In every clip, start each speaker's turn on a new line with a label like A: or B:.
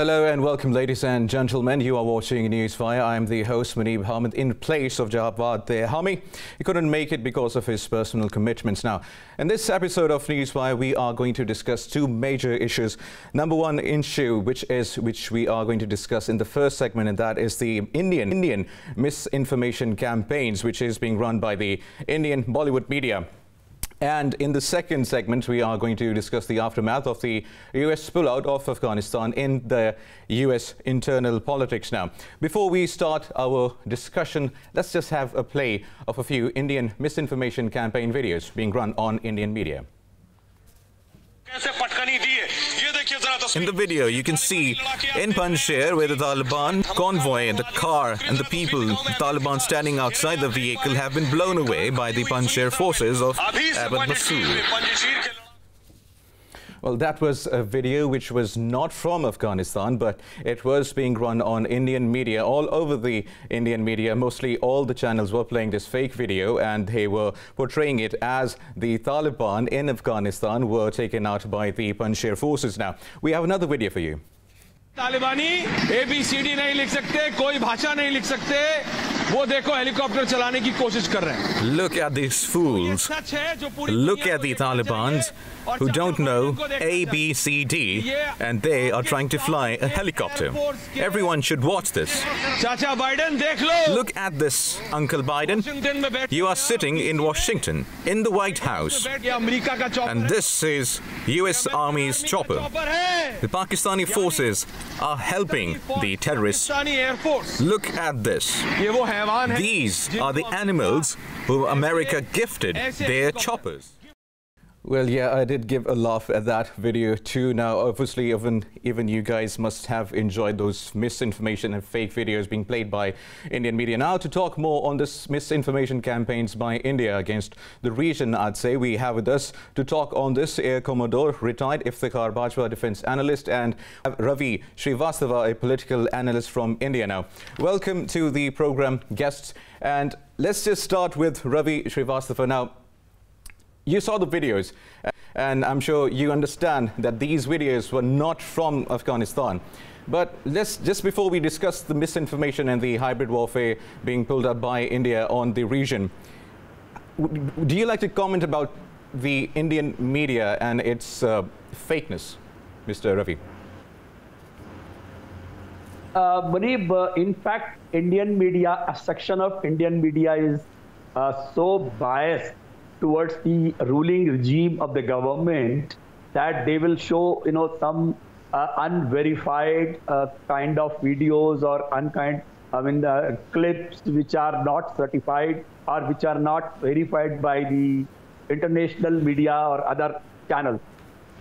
A: Hello and welcome, ladies and gentlemen. You are watching Newswire. I am the host, Munib Hamid, in place of Jawad there. Hami, he couldn't make it because of his personal commitments. Now, in this episode of Newswire, we are going to discuss two major issues. Number one issue, which we are going to discuss in the first segment, and that is the Indian misinformation campaigns, which is being run by the Indian Bollywood media. And in the second segment, we are going to discuss the aftermath of the US pullout of Afghanistan in the US internal politics. Now, before we start our discussion, let's just have a play of a few Indian misinformation campaign videos being run on Indian media. In the video, you can see in Panjshir where the Taliban convoy and the car and the people, the Taliban standing outside the vehicle, have been blown away by the Panjshir forces of Abbott Masood. Well, that was a video which was not from Afghanistan, but it was being run on Indian media, all over the Indian media. Mostly all the channels were playing this fake video, and they were portraying it as the Taliban in Afghanistan were taken out by the Panjshir forces. Now, we have another video for you.
B: तालिबानी ABCD नहीं लिख सकते, कोई भाषा नहीं लिख सकते, वो देखो हेलीकॉप्टर चलाने की कोशिश कर रहे हैं.
A: Look at these fools. Look at the Talibans who don't know ABCD, and they are trying to fly a helicopter. Everyone should watch this.
B: चाचा बाइडेन देख लो.
A: Look at this, Uncle Biden. You are sitting in Washington, in the White House, and this is US Army's chopper. The Pakistani forces are helping the terrorists. Look at this. These are the animals who America gifted their choppers. Well, yeah, I did give a laugh at that video too. Now, obviously, even you guys must have enjoyed those misinformation and fake videos being played by Indian media. Now, to talk more on this misinformation campaigns by India against the region, I'd say we have with us to talk on this Air Commodore, retired Iftikhar Bajwa, defense analyst, and Ravi, Srivastava, a political analyst from India. Now, welcome to the program, guests. And let's just start with Ravi Srivastava. Now, you saw the videos, and I'm sure you understand that these videos were not from Afghanistan. But just before we discuss the misinformation and the hybrid warfare being pulled up by India on the region, do you like to comment about the Indian media and its fakeness, Mr. Ravi?
C: Munib, in fact, Indian media, a section of Indian media is so biased towards the ruling regime of the government that they will show, some unverified kind of videos or clips which are not certified or which are not verified by the international media or other channels.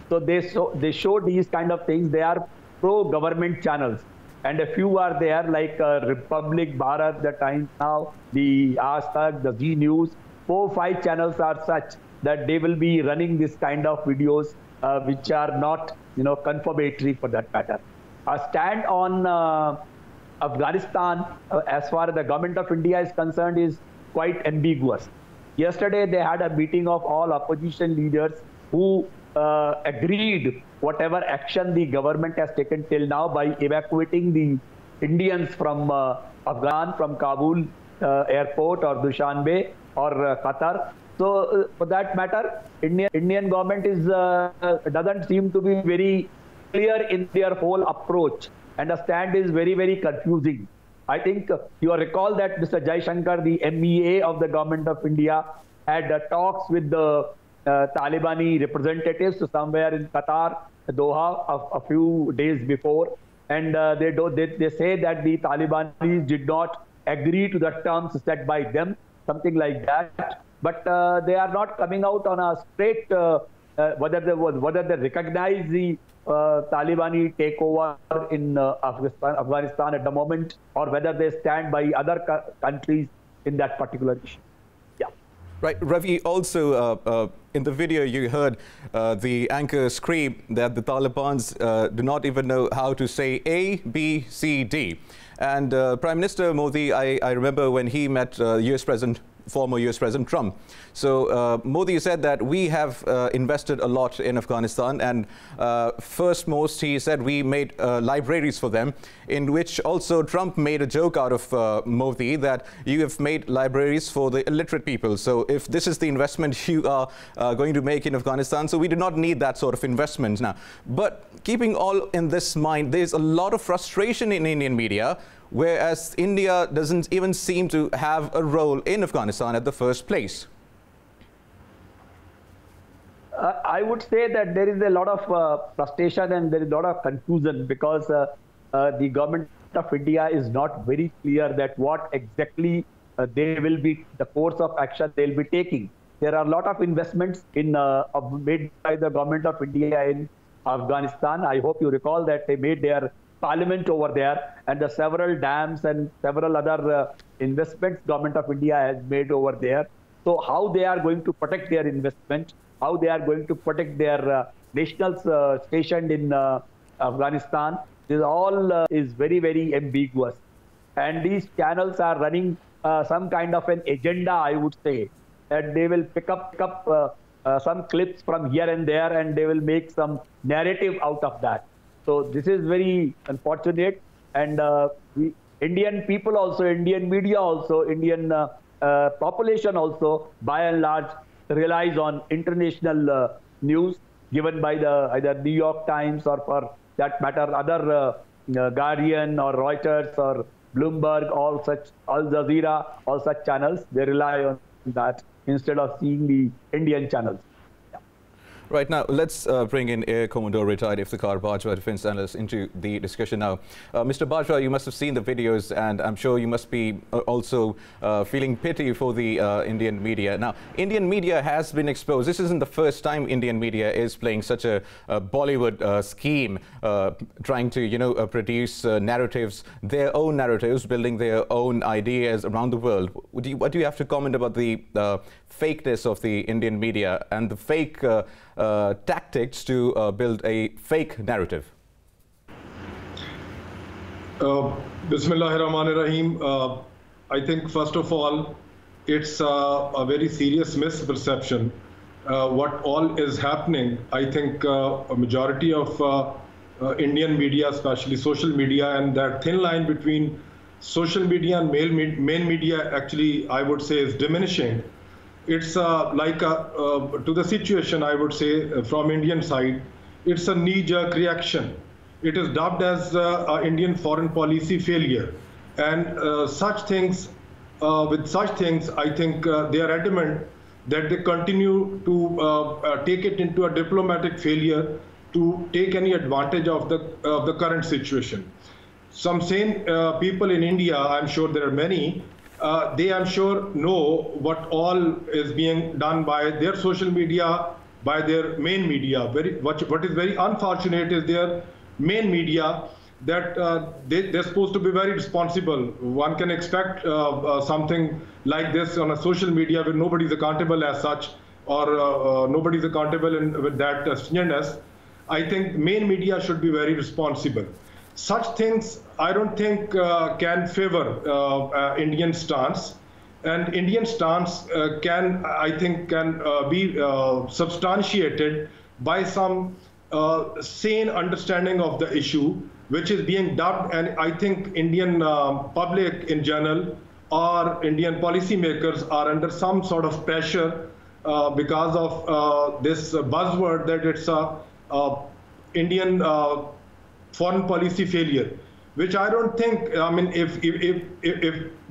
C: So they show these kind of things. They are pro-government channels, and a few are there like Republic, Bharat, the Times Now, the Aaj Tak, the Z News. 4 or 5 channels are such that they will be running this kind of videos which are not, confirmatory for that matter. A stand on Afghanistan as far as the government of India is concerned is quite ambiguous. Yesterday they had a meeting of all opposition leaders who agreed whatever action the government has taken till now by evacuating the Indians from Afghan, from Kabul airport or Dushanbe or Qatar. So for that matter, Indian government is doesn't seem to be very clear in their whole approach, and the stand is very, very confusing. I think you recall that Mr. Jaishankar, the MEA of the government of India, had talks with the Talibani representatives somewhere in Qatar, Doha, a few days before, and they say that the Talibanis did not agree to the terms set by them, something like that. But they are not coming out on a straight whether they recognize the Talibani takeover in Afghanistan at the moment, or whether they stand by other countries in that particular issue. Yeah.
A: Right, Ravi, also in the video you heard the anchor scream that the Talibans do not even know how to say A, B, C, D. And Prime Minister Modi, I remember when he met US President former US President Trump. So Modi said that we have invested a lot in Afghanistan, and first most he said we made libraries for them, in which also Trump made a joke out of Modi that you have made libraries for the illiterate people. So if this is the investment you are going to make in Afghanistan, so we do not need that sort of investment now. But keeping all in this mind, there's a lot of frustration in Indian media, whereas India doesn't even seem to have a role in Afghanistan at the first place.
C: I would say that there is a lot of frustration and there is a lot of confusion, because the government of India is not very clear that what exactly they will be, the course of action they'll be taking. There are a lot of investments in made by the government of India in Afghanistan. I hope you recall that they made their parliament over there, and the several dams and several other investments government of India has made over there. So how they are going to protect their investment, how they are going to protect their nationals stationed in Afghanistan, this all is very, very ambiguous. And these channels are running some kind of an agenda, I would say, that they will pick up some clips from here and there, and they will make some narrative out of that. So this is very unfortunate, and Indian people also, Indian media also, Indian population also, by and large, relies on international news given by the either New York Times or, for that matter, other Guardian or Reuters or Bloomberg, all such, Al Jazeera, all such channels. They rely on that instead of seeing the Indian channels.
A: Right, now let's bring in Air Commodore retired Iftikhar Bajwa, defense analyst, into the discussion now. Mr. Bajwa, you must have seen the videos, and I'm sure you must be also feeling pity for the Indian media. Now, Indian media has been exposed. This isn't the first time Indian media is playing such a Bollywood scheme, trying to, produce narratives, their own narratives, building their own ideas around the world. What do you have to comment about the fakeness of the Indian media and the fake tactics to build a fake narrative?
D: Bismillahirrahmanirrahim. I think, first of all, it's a very serious misperception. What all is happening, I think a majority of Indian media, especially social media, and that thin line between social media and main media, actually, I would say, is diminishing. It's to the situation, I would say, from Indian side, it's a knee-jerk reaction. It is dubbed as Indian foreign policy failure. And such things, with such things, I think they are adamant that they continue to take it into a diplomatic failure to take any advantage of the current situation. Some sane people in India, I'm sure there are many, they, I'm sure, know what all is being done by their social media, by their main media. What is very unfortunate is their main media, that they're supposed to be very responsible. One can expect something like this on a social media where nobody's accountable as such, or nobody's accountable with that stringiness. I think main media should be very responsible. Such things, I don't think can favor Indian stance, and Indian stance can be substantiated by some sane understanding of the issue, which is being dubbed, and I think Indian public in general or Indian policymakers are under some sort of pressure because of this buzzword that it's a Indian foreign policy failure, which I don't think, I mean, if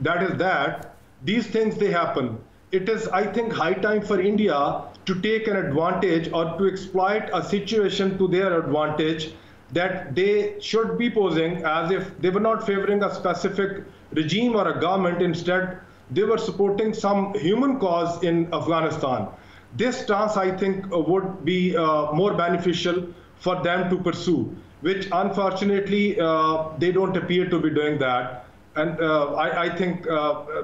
D: that is that, these things, they happen. It is, I think, high time for India to take an advantage or to exploit a situation to their advantage that they should be posing as if they were not favoring a specific regime or a government. Instead, they were supporting some human cause in Afghanistan. This stance, I think, would be more beneficial for them to pursue, which unfortunately they don't appear to be doing that. And I think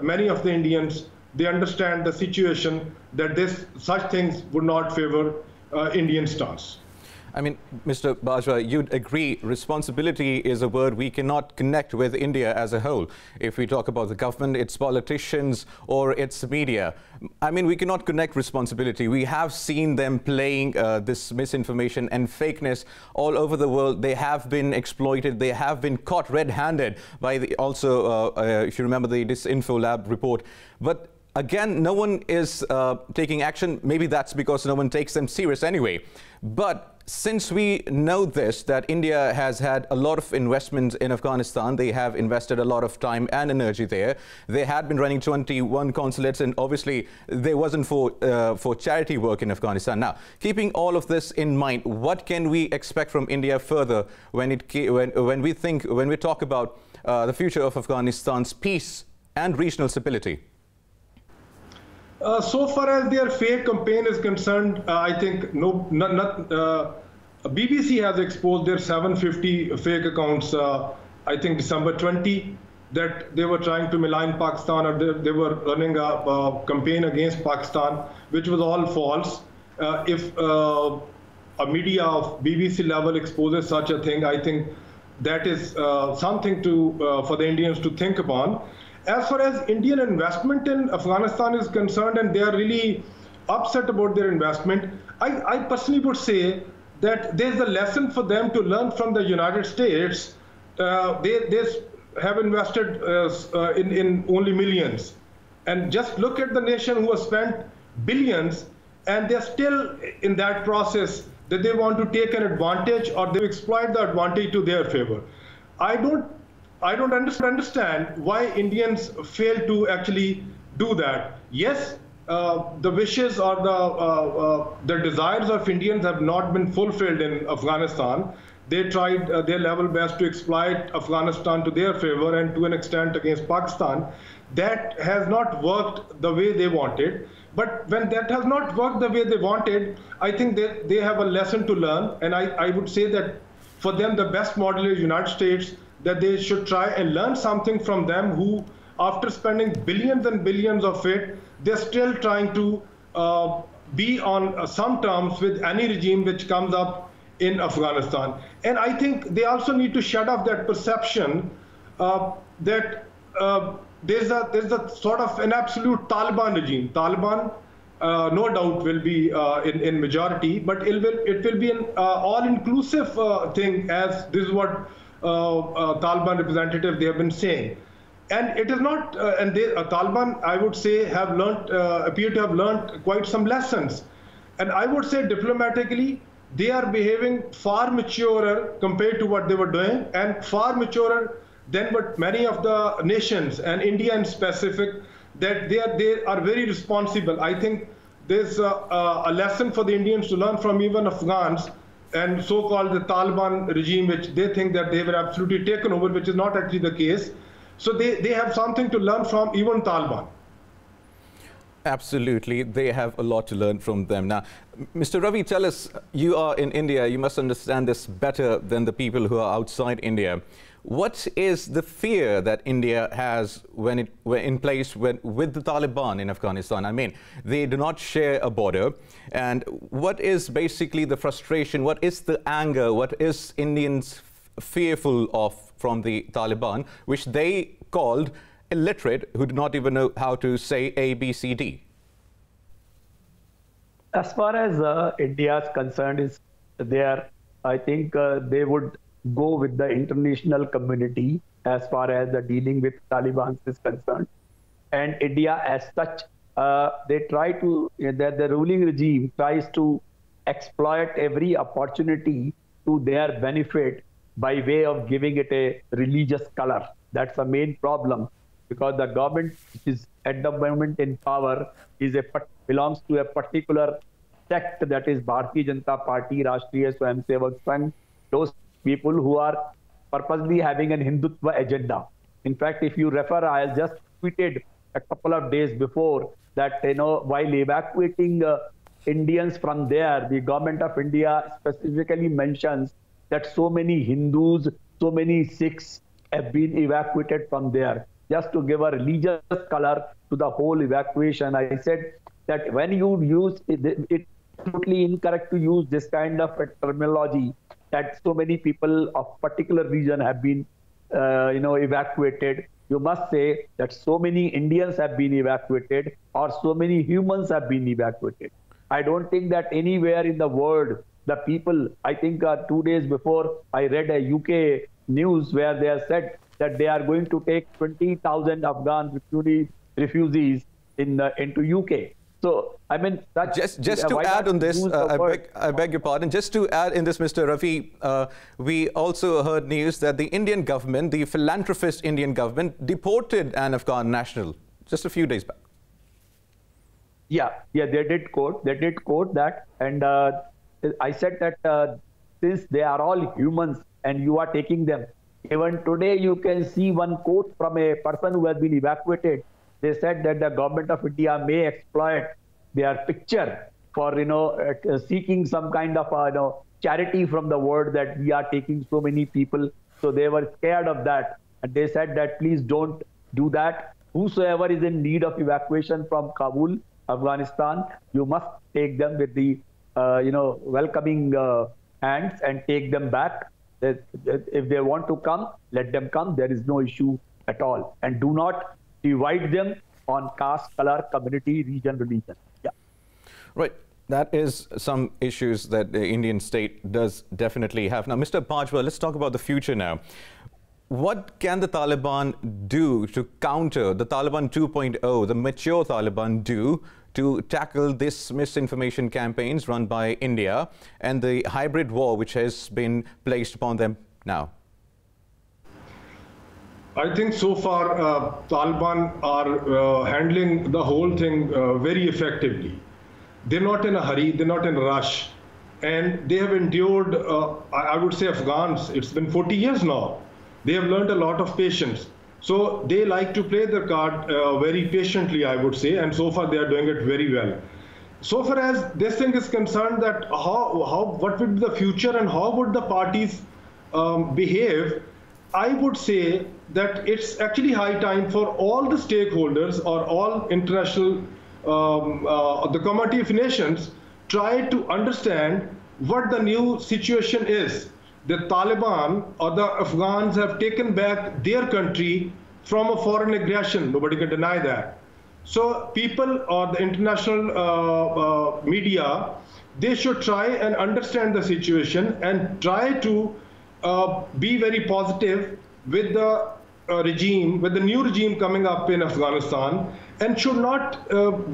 D: many of the Indians, they understand the situation that such things would not favor Indian stance.
A: I mean, Mr. Bajwa, you'd agree responsibility is a word we cannot connect with India as a whole. If we talk about the government, its politicians, or its media, I mean, we cannot connect responsibility. We have seen them playing this misinformation and fakeness all over the world. They have been exploited. They have been caught red-handed by the, also, if you remember the Disinfo Lab report. But again, no one is taking action. Maybe that's because no one takes them serious anyway. But since we know this, that India has had a lot of investment in Afghanistan, they have invested a lot of time and energy there. They had been running 21 consulates, and obviously they wasn't for charity work in Afghanistan. Now, keeping all of this in mind, what can we expect from India further when we talk about the future of Afghanistan's peace and regional stability?
D: So far as their fake campaign is concerned, I think BBC has exposed their 750 fake accounts, I think December 20, that they were trying to malign Pakistan, or they were running a campaign against Pakistan, which was all false. If a media of BBC level exposes such a thing, I think that is something for the Indians to think upon. As far as Indian investment in Afghanistan is concerned, and they are really upset about their investment, I personally would say that there's a lesson for them to learn from the United States. They have invested in only millions. And just look at the nation who has spent billions, and they're still in that process that they want to take an advantage, or they exploit the advantage to their favor. I don't understand why Indians fail to actually do that. Yes, the wishes or the desires of Indians have not been fulfilled in Afghanistan. They tried their level best to exploit Afghanistan to their favor, and to an extent against Pakistan. That has not worked the way they wanted. But when that has not worked the way they wanted, I think they have a lesson to learn. And I would say that for them, the best model is United States, that they should try and learn something from them, who, after spending billions and billions of it, they're still trying to be on some terms with any regime which comes up in Afghanistan. And I think they also need to shut off that perception that there's a sort of an absolute Taliban regime. Taliban, no doubt, will be in majority, but it will be an all-inclusive thing, as this is what Taliban representatives they have been saying. And it is not, Taliban, I would say, appear to have learned quite some lessons. And I would say diplomatically, they are behaving far maturer compared to what they were doing, and far maturer than what many of the nations, and India in specific, that they are very responsible. I think there's a lesson for the Indians to learn from even Afghans, and so-called the Taliban regime, which they think that they were absolutely taken over, which is not actually the case. So they have something to learn from even Taliban.
A: Absolutely. They have a lot to learn from them. Now, Mr. Ravi, tell us, you are in India. You must understand this better than the people who are outside India. What is the fear that India has when in place with the Taliban in Afghanistan? I mean, they do not share a border. And what is basically the frustration? What is the anger? What is Indians fearful of from the Taliban, which they called illiterate, who do not even know how to say A, B, C, D?
C: As far as India is concerned, I think they would go with the international community as far as the dealing with Taliban is concerned. And India as such, the ruling regime tries to exploit every opportunity to their benefit by way of giving it a religious color. That's the main problem, because the government, which is at the moment in power, belongs to a particular sect, that is Bharatiya Janata Party, Rashtriya Swayamsevak Sangh, those people who are purposely having an Hindutva agenda. In fact, if you refer, I just tweeted a couple of days before that, while evacuating Indians from there, the government of India specifically mentions that so many Hindus, so many Sikhs have been evacuated from there, just to give a religious color to the whole evacuation. I said that when you use it absolutely incorrect to use this kind of a terminology that so many people of particular region have been, evacuated. You must say that so many Indians have been evacuated or so many humans have been evacuated. I don't think that anywhere in the world, the people, I think 2 days before, I read a UK news where they have said that they are going to take 20,000 Afghan refugees into UK. So, I mean,
A: just to add on this, I beg your pardon, just to add in this, Mr. Ravi, we also heard news that the Indian government, the philanthropist Indian government, deported an Afghan national just a few days back.
C: Yeah, they did quote that. And I said that since they are all humans and you are taking them, even today you can see one quote from a person who has been evacuated. They said that the government of India may exploit their picture for, seeking some kind of, charity from the world that we are taking so many people. So they were scared of that. And they said that please don't do that. Whosoever is in need of evacuation from Kabul, Afghanistan, you must take them with the, welcoming hands and take them back. If they want to come, let them come. There is no issue at all. And do not divide them on caste, color, community, region, religion. Yeah.
A: Right. That is some issues that the Indian state does definitely have. Now, Mr. Bajwa, let's talk about the future now. What can the Taliban do to counter the Taliban 2.0, the mature Taliban do to tackle this misinformation campaigns run by India and the hybrid war which has been placed upon them now?
D: I think so far Taliban are handling the whole thing very effectively. They're not in a hurry, they're not in a rush. And they have endured, I would say Afghans, it's been 40 years now. They have learned a lot of patience. So they like to play their card very patiently, I would say, and so far they are doing it very well. So far as this thing is concerned, that what would be the future and how would the parties behave, I would say that it's actually high time for all the stakeholders or all international, the Committee of Nations, try to understand what the new situation is. The Taliban or the Afghans have taken back their country from a foreign aggression. Nobody can deny that. So people or the international media, they should try and understand the situation and try to be very positive with the regime, with the new regime coming up in Afghanistan, and should not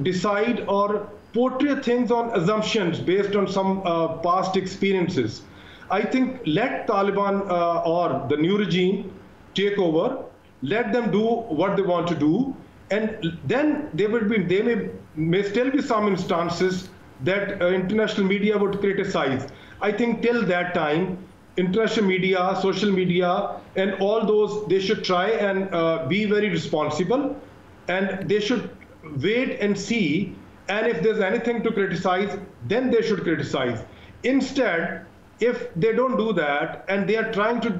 D: decide or portray things on assumptions based on some past experiences. I think let Taliban or the new regime take over, let them do what they want to do, and then there may still be some instances that international media would criticize. I think till that time, international media, social media, and all those, they should try and be very responsible, and they should wait and see, and if there's anything to criticize, then they should criticize. Instead, if they don't do that and they are trying to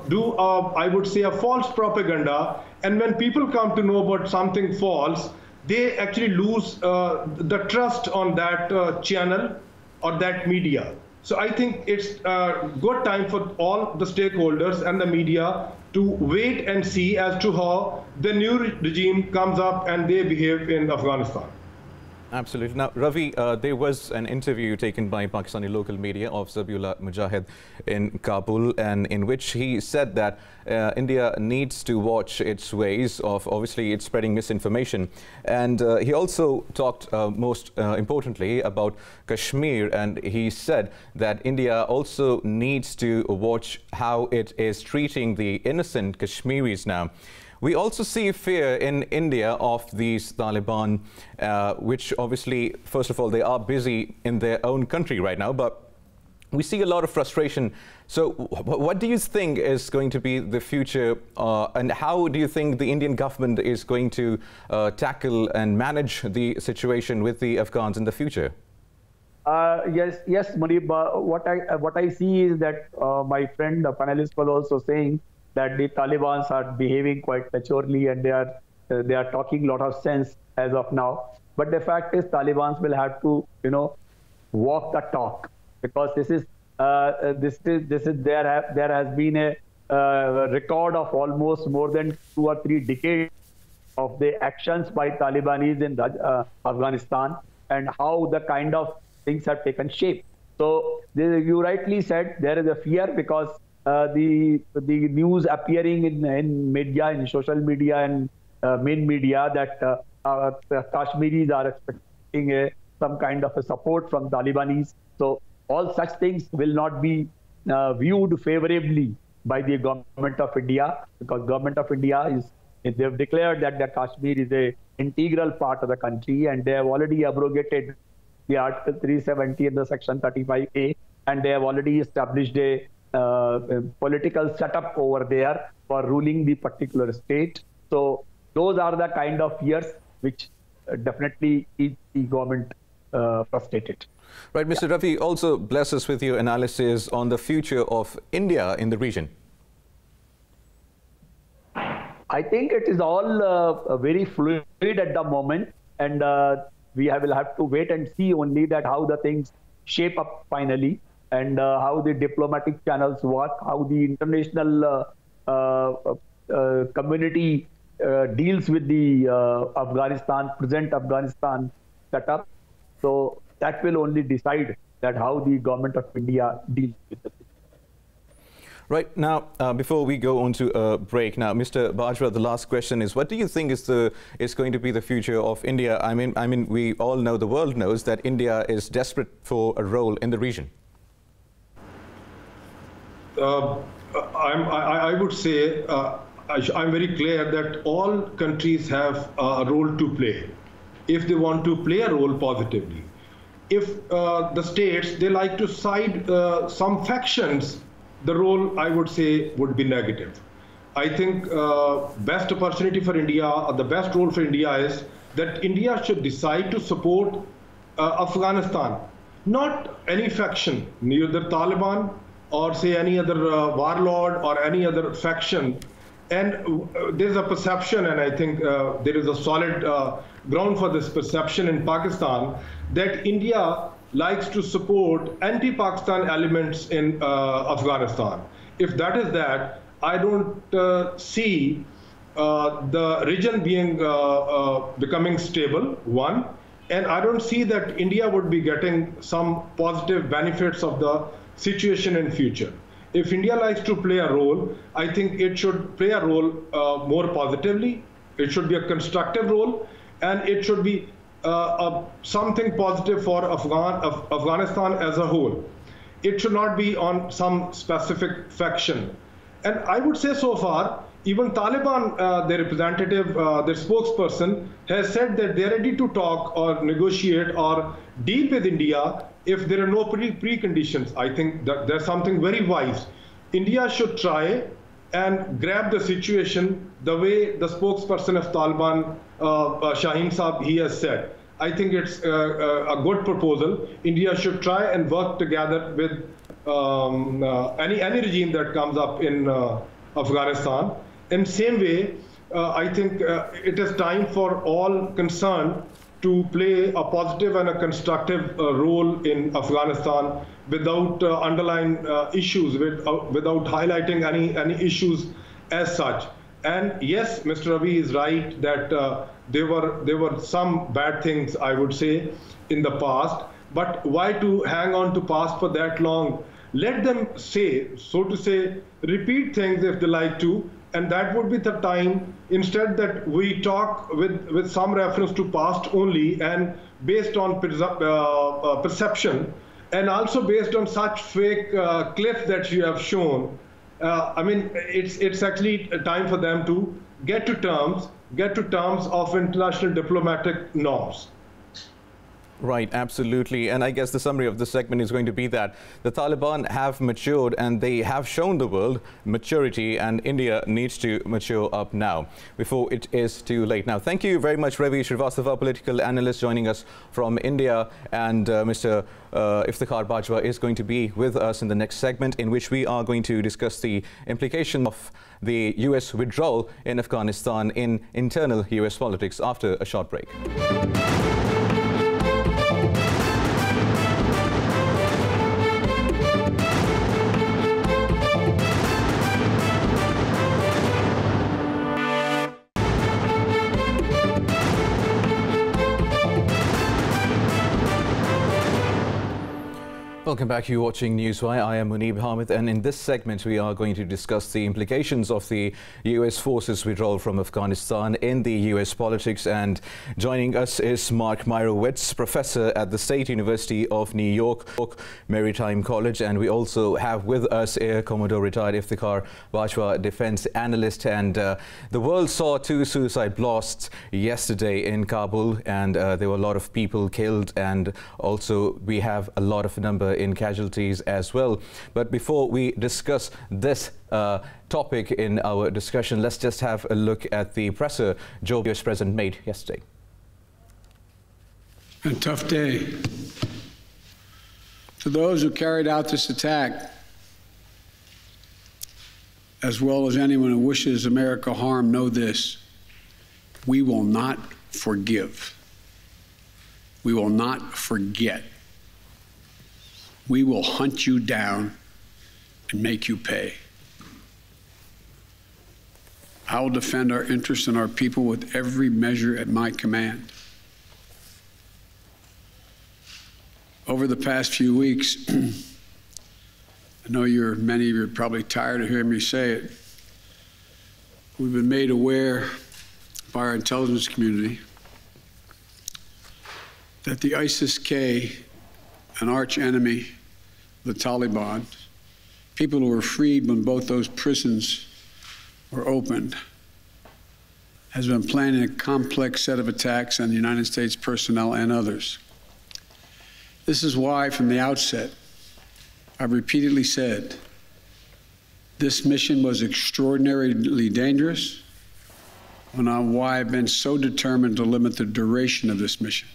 D: do, I would say, a false propaganda, and when people come to know about something false, they actually lose the trust on that channel or that media. So I think it's a good time for all the stakeholders and the media to wait and see as to how the new regime comes up and they behave in Afghanistan.
A: Absolutely. Now, Ravi, there was an interview taken by Pakistani local media of Zabiullah Mujahid in Kabul, and in which he said that India needs to watch its ways of, obviously, it's spreading misinformation. And he also talked most importantly about Kashmir, and he said that India also needs to watch how it is treating the innocent Kashmiris now. We also see fear in India of these Taliban, which obviously, first of all, they are busy in their own country right now, but we see a lot of frustration. So what do you think is going to be the future, and how do you think the Indian government is going to tackle and manage the situation with the Afghans in the future?
C: Yes, Munib. What I see is that my friend, the panelist, was also saying that the Taliban are behaving quite maturely and they are talking a lot of sense as of now. But the fact is, Taliban will have to, walk the talk, because there has been a record of almost more than 2 or 3 decades of the actions by Talibanis in Afghanistan, and how the kind of things have taken shape. So you rightly said there is a fear, because the news appearing in media, in social media and main media, that the Kashmiris are expecting some kind of a support from Talibanis. So all such things will not be viewed favorably by the government of India, because government of India they've declared that the Kashmir is an integral part of the country, and they have already abrogated the Article 370 and the Section 35A, and they have already established a political setup over there for ruling the particular state. So those are the kind of fears which definitely keep the government frustrated.
A: Right, Mr. Ravi, also bless us with your analysis on the future of India in the region.
C: I think it is all very fluid at the moment, and we will have to wait and see only that how the things shape up finally, and how the diplomatic channels work, how the international community deals with the present Afghanistan setup. So that will only decide that how the government of India deals with the situation.
A: Right, now, before we go on to a break, now, Mr. Bajwa, the last question is, what do you think is going to be the future of India? I mean, we all know, the world knows that India is desperate for a role in the region.
D: I would say I'm very clear that all countries have a role to play if they want to play a role positively. If the states, they like to side some factions, the role, I would say, would be negative. I think best opportunity for India, or the best role for India, is that India should decide to support Afghanistan, not any faction, neither Taliban or say any other warlord or any other faction. And there's a perception, and I think there is a solid ground for this perception in Pakistan, that India likes to support anti-Pakistan elements in Afghanistan. If that is that, I don't see the region being becoming stable, one, and I don't see that India would be getting some positive benefits of the situation in future. If India likes to play a role, I think it should play a role more positively. It should be a constructive role, and it should be something positive for Afghanistan as a whole. It should not be on some specific faction. And I would say so far, even Taliban, their representative, their spokesperson, has said that they're ready to talk or negotiate or deal with India if there are no preconditions. I think that there's something very wise. India should try and grab the situation the way the spokesperson of Taliban, Shaheen Saab, he has said. I think it's a good proposal. India should try and work together with any regime that comes up in Afghanistan. In same way, I think it is time for all concerned to play a positive and a constructive role in Afghanistan without underlying issues, without highlighting any issues as such. And yes, Mr. Ravi is right that there were some bad things, I would say, in the past. But why to hang on to past for that long? Let them say, so to say, repeat things if they like to, and that would be the time, instead that we talk with some reference to past only and based on perception, and also based on such fake clips that you have shown. I mean, it's actually a time for them to get to terms of international diplomatic norms.
A: Right, absolutely. And I guess the summary of this segment is going to be that the Taliban have matured and they have shown the world maturity, and India needs to mature up now before it is too late. Now, thank you very much, Ravi. Srivastava, political analyst, joining us from India, and Mr. Iftikhar Bajwa is going to be with us in the next segment, in which we are going to discuss the implication of the US withdrawal in Afghanistan in internal US politics after a short break. Welcome back. You're watching Newswire. I am Munib Hamid, and in this segment we are going to discuss the implications of the US forces withdrawal from Afghanistan in the US politics. And joining us is Meirowitz, professor at the State University of New York Maritime College, and we also have with us Air Commodore retired Iftikhar Bajwa, defense analyst. And the world saw 2 suicide blasts yesterday in Kabul, and there were a lot of people killed, and also we have a lot of number in casualties as well. But before we discuss this topic in our discussion, let's just have a look at the presser Joe US President made yesterday.
E: A tough day. To those who carried out this attack, as well as anyone who wishes America harm, know this: we will not forgive. We will not forget. We will hunt you down and make you pay. I will defend our interests and our people with every measure at my command. Over the past few weeks, I know many of you are probably tired of hearing me say it, we've been made aware by our intelligence community that the ISIS-K, an arch enemy, the Taliban, people who were freed when both those prisons were opened, has been planning a complex set of attacks on the United States personnel and others. This is why, from the outset, I've repeatedly said this mission was extraordinarily dangerous, and why I've been so determined to limit the duration of this mission.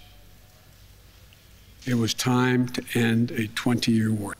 E: It was time to end a 20-year war.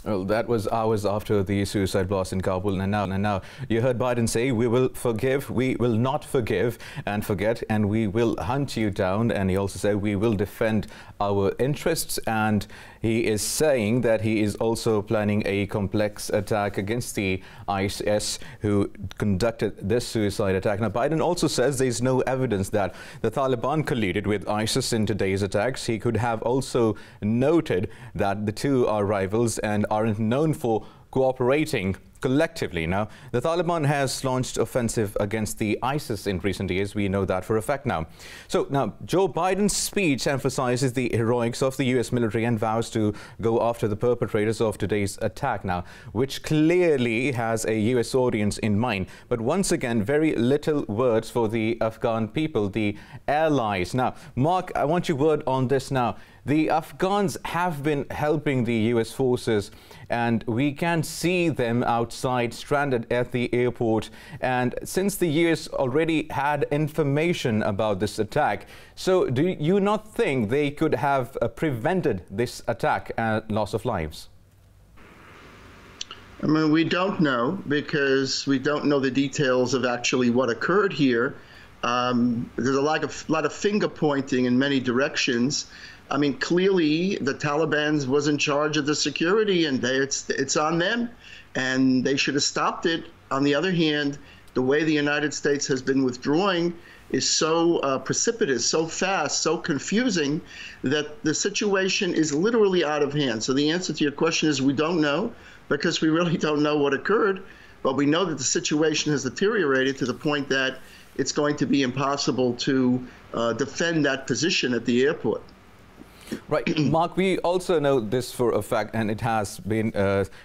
A: Well, that was hours after the suicide blast in Kabul, and now you heard Biden say, we will forgive, we will not forgive and forget, and we will hunt you down. And he also said we will defend our interests, and he is saying that he is also planning a complex attack against the ISIS who conducted this suicide attack. Now, Biden also says there is no evidence that the Taliban colluded with ISIS in today's attacks. He could have also noted that the two are rivals and aren't known for cooperating collectively. Now, the Taliban has launched offensive against the ISIS in recent years. We know that for a fact now. So now, Joe Biden's speech emphasizes the heroics of the US military and vows to go after the perpetrators of today's attack now, which clearly has a US audience in mind. But once again, very little words for the Afghan people, the allies. Now, Mark, I want your word on this now. The Afghans have been helping the US forces, and we can see them outside stranded at the airport. And since the US already had information about this attack, so do you not think they could have prevented this attack and loss of lives?
F: I mean, we don't know, because we don't know the details of actually what occurred here. There's a lot of finger pointing in many directions. I mean, clearly the Taliban was in charge of the security, and it's on them, and they should have stopped it. On the other hand, the way the United States has been withdrawing is so precipitous, so fast, so confusing, that the situation is literally out of hand. So the answer to your question is we don't know, because we really don't know what occurred, but we know that the situation has deteriorated to the point that it's going to be impossible to defend that position at the airport.
A: Right. Mark, we also know this for a fact, and it has been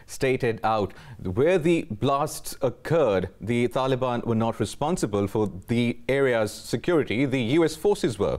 A: stated out. Where the blasts occurred, the Taliban were not responsible for the area's security. The US forces were.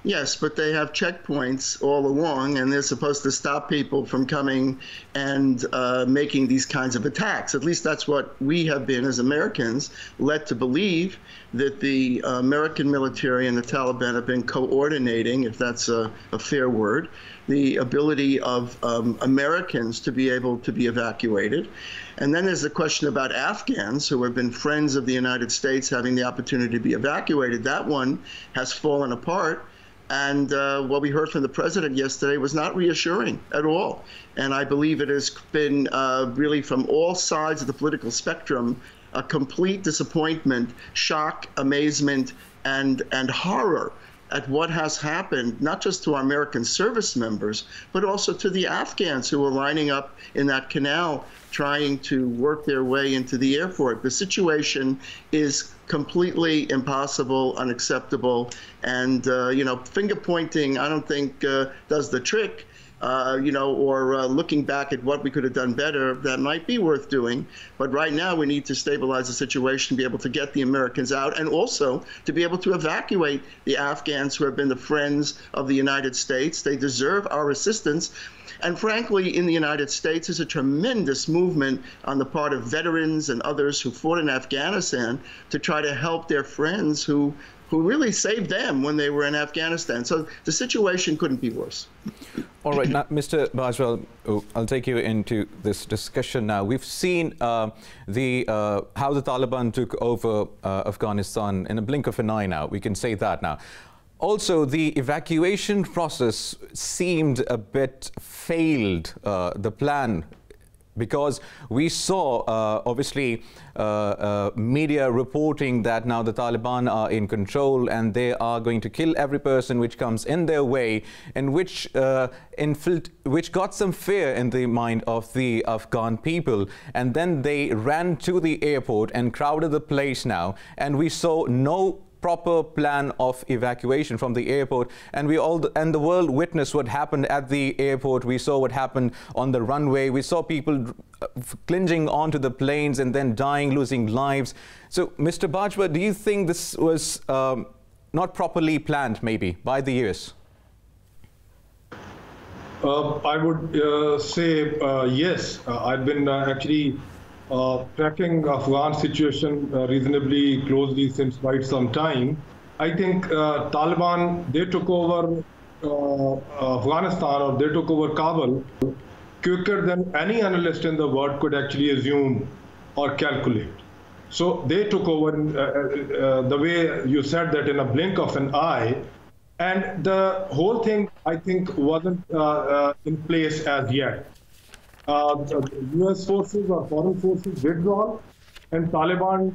F: Yes, but they have checkpoints all along, and they're supposed to stop people from coming and making these kinds of attacks. At least that's what we have been, as Americans, led to believe, that the American military and the Taliban have been coordinating, if that's a fair word, the ability of Americans to be able to be evacuated. And then there's the question about Afghans who have been friends of the United States having the opportunity to be evacuated. That one has fallen apart. And what we heard from the president yesterday was not reassuring at all. And I believe it has been really from all sides of the political spectrum, a complete disappointment, shock, amazement, and horror at what has happened, not just to our American service members, but also to the Afghans who are lining up in that canal trying to work their way into the airport. The situation is completely impossible, unacceptable, and finger pointing, I don't think does the trick. Or looking back at what we could have done better, that might be worth doing. But right now, we need to stabilize the situation, be able to get the Americans out, and also to be able to evacuate the Afghans who have been the friends of the United States. They deserve our assistance. And frankly, in the United States, there's a tremendous movement on the part of veterans and others who fought in Afghanistan to try to help their friends who really saved them when they were in Afghanistan. So the situation couldn't be worse.
A: All right, now, Mr. Bajwa, I'll take you into this discussion now. We've seen how the Taliban took over Afghanistan in a blink of an eye now. We can say that now. Also, the evacuation process seemed a bit failed, the plan, because we saw, obviously, media reporting that now the Taliban are in control and they are going to kill every person which comes in their way, and which got some fear in the mind of the Afghan people. And then they ran to the airport and crowded the place now, and we saw no proper plan of evacuation from the airport, and the world witnessed what happened at the airport. We saw what happened on the runway. We saw people clinging onto the planes and then dying, losing lives. So, Mr. Bajwa, do you think this was not properly planned, maybe, by the US?
D: I would say yes. I've been actually tracking Afghan situation reasonably closely since quite some time. I think Taliban, they took over Afghanistan, or they took over Kabul quicker than any analyst in the world could actually assume or calculate. So they took over the way you said, that in a blink of an eye, and the whole thing, I think, wasn't in place as yet. US forces or foreign forces withdrawal and Taliban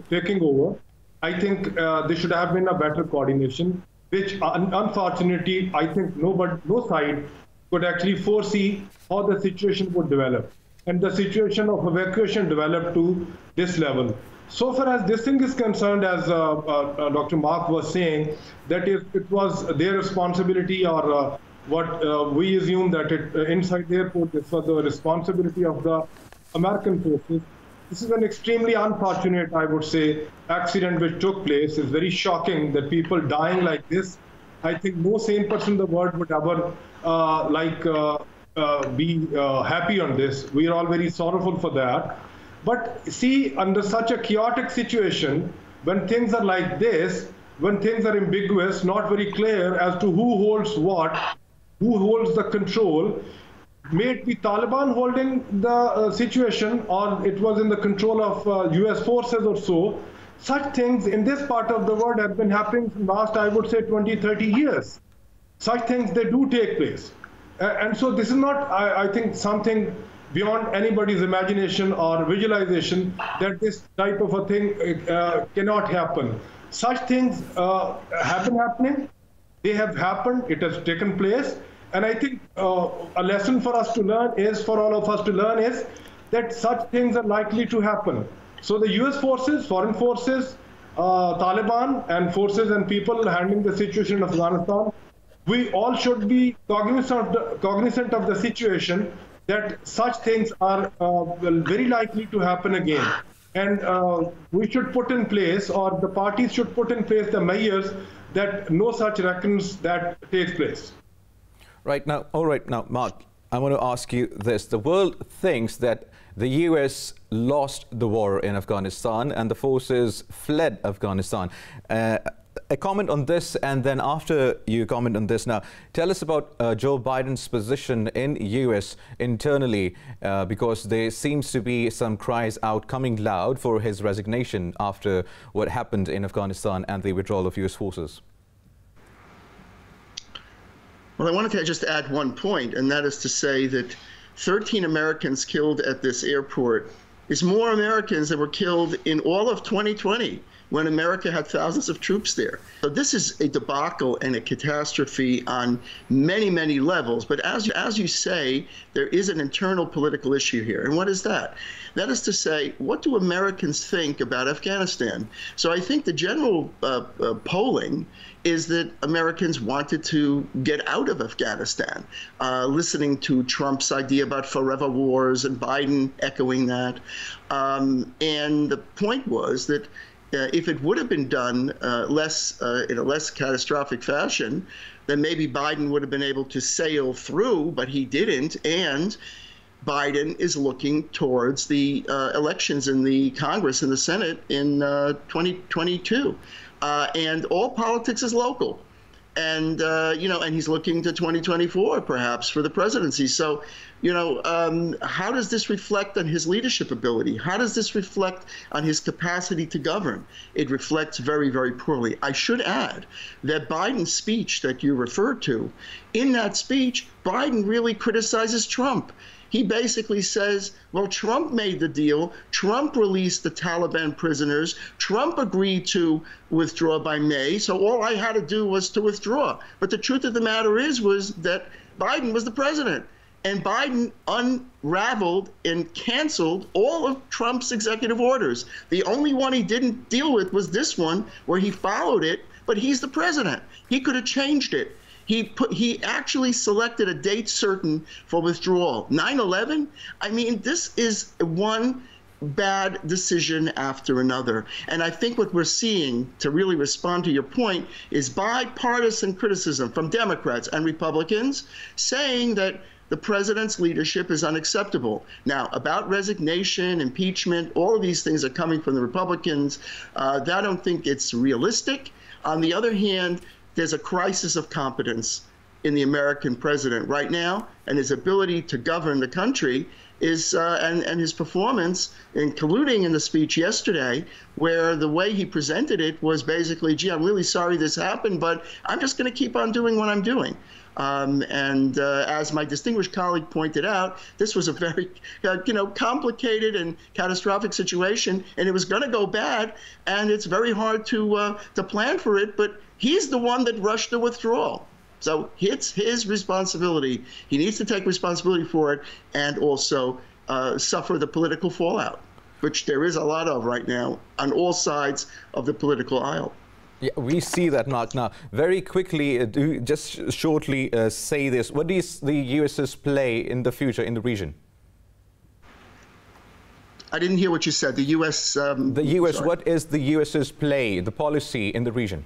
D: taking over, I think there should have been a better coordination, which unfortunately, I think no side could actually foresee how the situation would develop. And the situation of evacuation developed to this level. So far as this thing is concerned, as Dr. Mark was saying, that if it was their responsibility, or what we assume that inside the airport, this was the responsibility of the American forces. This is an extremely unfortunate, I would say, accident which took place. It's very shocking that people dying like this. I think no sane person in the world would ever be happy on this. We are all very sorrowful for that. But see, under such a chaotic situation, when things are like this, when things are ambiguous, not very clear as to who holds what, who holds the control, may it be Taliban holding the situation, or it was in the control of US forces or so. Such things in this part of the world have been happening for the last, I would say, 20, 30 years. Such things, they do take place. And so this is not, I think, something beyond anybody's imagination or visualization, that this type of a thing cannot happen. Such things have been happening. They have happened. It has taken place. And I think a lesson for us to learn is, for all of us to learn, is that such things are likely to happen. So the US forces, foreign forces, Taliban, and forces and people handling the situation in Afghanistan, we all should be cognizant of the situation, that such things are very likely to happen again. And we should put in place, or the parties should put in place, the measures that no such recurrence that takes place.
A: Right now, all right, now, Mark, I want to ask you this. The world thinks that the US lost the war in Afghanistan and the forces fled Afghanistan. A comment on this, and then after you comment on this now, tell us about Joe Biden's position in US internally, because there seems to be some cries out coming loud for his resignation after what happened in Afghanistan and the withdrawal of US forces.
F: Well, I wanted to just add one point, and that is to say that 13 Americans killed at this airport is more Americans that were killed in all of 2020 when America had thousands of troops there. So this is a debacle and a catastrophe on many, many levels. But as you say, there is an internal political issue here. And what is that? That is to say, what do Americans think about Afghanistan? So I think the general polling is that Americans wanted to get out of Afghanistan, listening to Trump's idea about forever wars and Biden echoing that. And the point was that if it would have been done in a less catastrophic fashion, then maybe Biden would have been able to sail through, but he didn't. And Biden is looking towards the elections in the Congress and the Senate in 2022. And all politics is local. And, and he's looking to 2024, perhaps, for the presidency. So, how does this reflect on his leadership ability? How does this reflect on his capacity to govern? It reflects very, very poorly. I should add that Biden's speech that you referred to, in that speech, Biden really criticizes Trump. He basically says, well, Trump made the deal. Trump released the Taliban prisoners. Trump agreed to withdraw by May. So all I had to do was to withdraw. But the truth of the matter was that Biden was the president. And Biden unraveled and canceled all of Trump's executive orders. The only one he didn't deal with was this one, where he followed it. But he's the president. He could have changed it. He actually selected a date certain for withdrawal. 9/11? I mean, this is one bad decision after another. And I think what we're seeing, to really respond to your point, is bipartisan criticism from Democrats and Republicans saying that the president's leadership is unacceptable. Now, about resignation, impeachment, all of these things are coming from the Republicans. I don't think it's realistic. On the other hand, there's a crisis of competence in the American president right now, and his ability to govern the country is, and his performance, including in the speech yesterday, where the way he presented it was basically, gee, I'm really sorry this happened, but I'm just going to keep on doing what I'm doing. As my distinguished colleague pointed out, this was a very, complicated and catastrophic situation, and it was going to go bad, and it's very hard to plan for it. But he's the one that rushed the withdrawal, so it's his responsibility. He needs to take responsibility for it, and also suffer the political fallout, which there is a lot of right now on all sides of the political aisle.
A: Yeah, we see that, Mark. Now, very quickly, just shortly say this. What is the US's play in the future in the region?
F: I didn't hear what you said. The U.S.
A: The U.S. Sorry. What is the US's play, the policy in the region?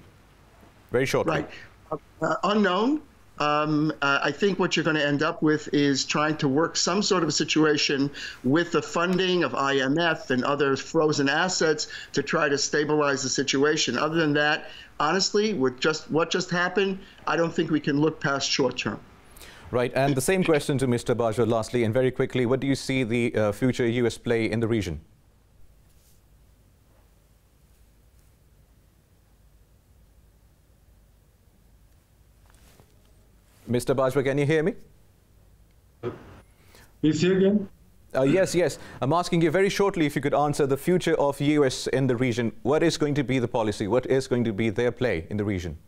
A: Very shortly.
F: Right. Unknown. I think what you're going to end up with is trying to work some sort of a situation with the funding of IMF and other frozen assets to try to stabilize the situation. Other than that, honestly, with what just happened, I don't think we can look past short term.
A: Right. And the same question to Mr. Bajwa lastly, and very quickly, what do you see the future U.S. play in the region? Mr. Bajwa, can you hear me?
D: Please say again.
A: Yes. I'm asking you very shortly if you could answer the future of U.S. in the region. What is going to be the policy? What is going to be their play in the region?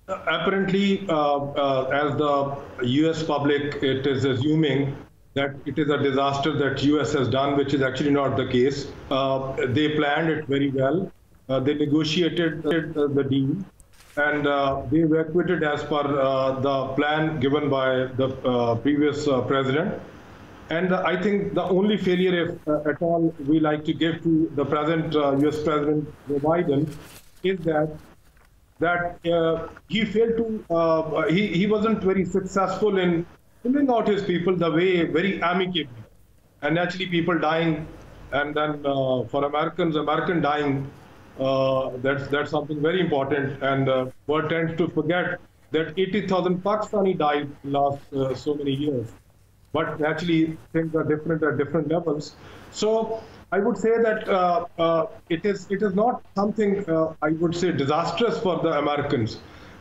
D: Apparently, as the U.S. public, it is assuming that it is a disaster that U.S. has done, which is actually not the case. They planned it very well. They negotiated the deal. And they evacuated as per the plan given by the previous president. And I think the only failure, if at all, we like to give to the present U.S. President Joe Biden is that he failed to, he wasn't very successful in pulling out his people the way, very amicably. And actually people dying, and then for American dying, that's something very important, and one tends to forget that 80,000 Pakistani died in the last so many years. But actually, things are different at different levels. So I would say that it is not something, I would say, disastrous for the Americans.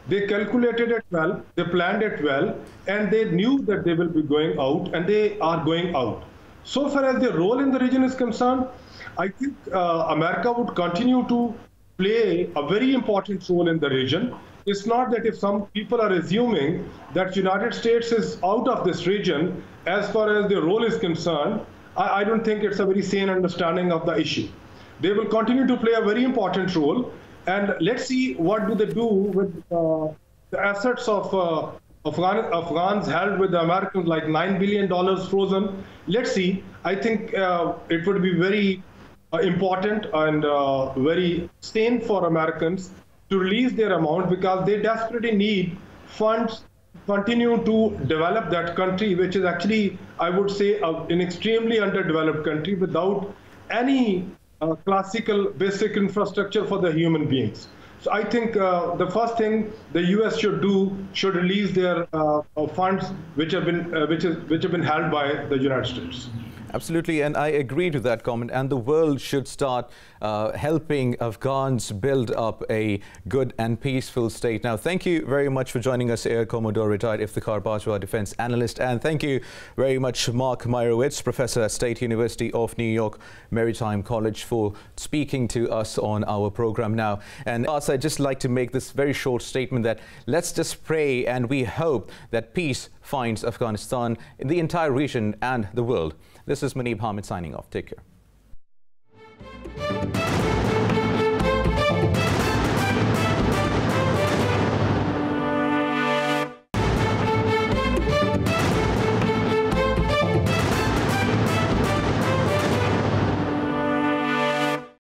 D: They calculated it well, they planned it well, and they knew that they will be going out, and they are going out. So far as their role in the region is concerned, I think America would continue to play a very important role in the region. It's not that if some people are assuming that United States is out of this region as far as their role is concerned, I don't think it's a very sane understanding of the issue. They will continue to play a very important role, and let's see what do they do with the assets of Afghans held with the Americans, like $9 billion frozen. Let's see. I think it would be very important and very sane for Americans to release their amount, because they desperately need funds to continue to develop that country, which is actually, I would say, an extremely underdeveloped country without any classical basic infrastructure for the human beings. So I think the first thing the U.S. should do should release their funds which have been held by the United States.
A: Absolutely, and I agree to that comment. And the world should start helping Afghans build up a good and peaceful state. Now, thank you very much for joining us, Air Commodore retired Iftikhar Bajwa, defense analyst. And thank you very much, Mark Meirowitz, professor at State University of New York Maritime College, for speaking to us on our program now. And also, I'd just like to make this very short statement that let's just pray and we hope that peace finds Afghanistan in the entire region and the world. This is Munib Hamid signing off. Take care.